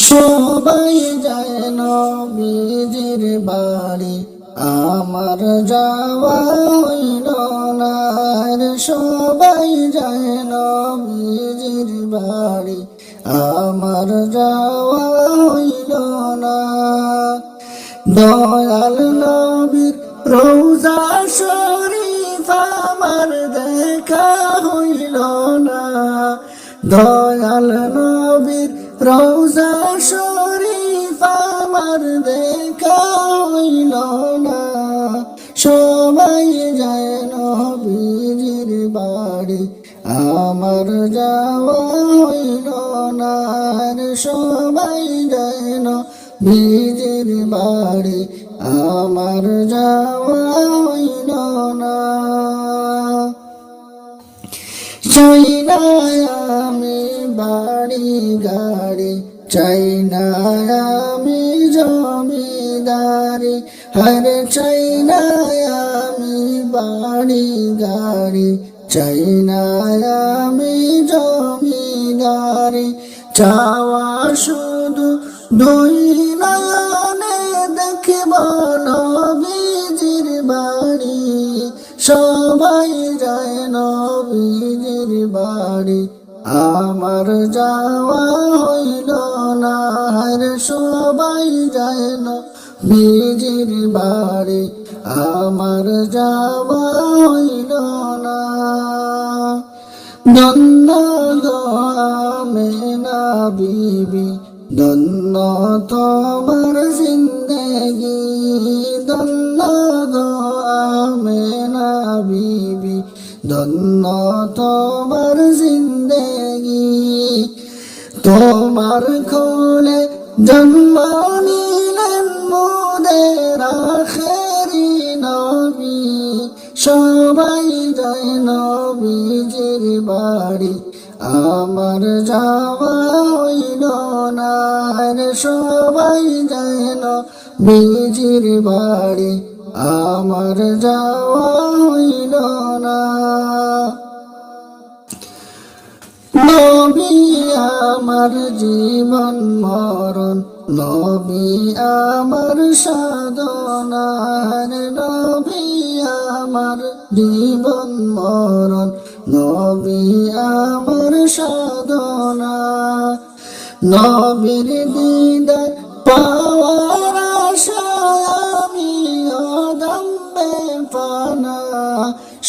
সবাই যায় নবীজির বাড়ি, আমার যাওয়া হইল না রে। সবাই যায় নবীজির বাড়ি, আমার যাওয়া হইল না। দয়াল নবীর রওজা শরীফ আমার দেখা হইল না। দয়াল নবীর রওজা শরীফ আমার দেখা হইল না। সবাই যায় নবীজির বাড়ি, আমার যাওয়া হইল না রে। সবাই যায় নবীজির বাড়ি, আমার যাওয়া হইল না। চাই না আমি বাড়ি গাড়ি, চাই না আমি জমিদারি, আরে চাই না আমি বাড়ি গাড়ি, চাই না আমি জমিদারি। চাওয়া শুধু দুই নয়নে দেখব নবীজির বাড়ি। সবাই যায় নবীজির বাড়ি, আমার যাওয়া হইল না রে। সবাই যায় নবীজির বাড়ি, আমার যাওয়া হইল না। ধন্য গো আমেনা বিবি, ধন্য তোমার জিন্দেগি। ধন্য গো আমেনা বিবি, ধন্য তোমার জিন্দেগি। তোমার কোলে জন্ম নিলেন মোদের আখেরি নবী। সবাই যায় নবীজির বাড়ি, আমার যাওয়া হইল না রে। সবাই যায় নবীজির বাড়ি, আমার যাওয়া হইল না। নবী আমার জীবন মরণ, নবী আমার সাধনা রে। নবী আমার জীবন মরণ, নবী আমার সাধনা। নবীর দিদার পাওয়ার আশায় আমি অদম্যে পানা।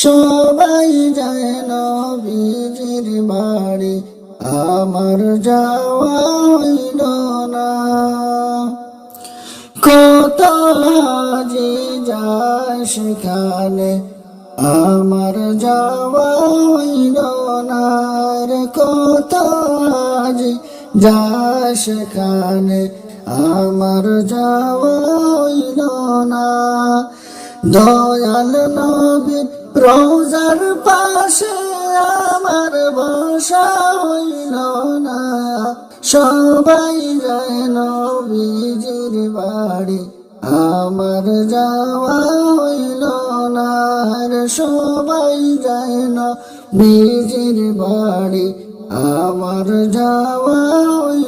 সবাই যায় নবীজির বাড়ি, আমার যাওয়া হইল না। কত হাজি যায় সেখানে, আমার যাওয়া হইল না রে। কত হাজি যায় সেখানে, আমার যাওয়া হইল না। দয়াল নবীর রওজার পাশে আমার বসা হইল না। সবাই যায় নবীজির বাড়ি, আমার যাওয়া হইল না রে। সবাই যায় নবীজির বাড়ি, আমার যাওয়া হইল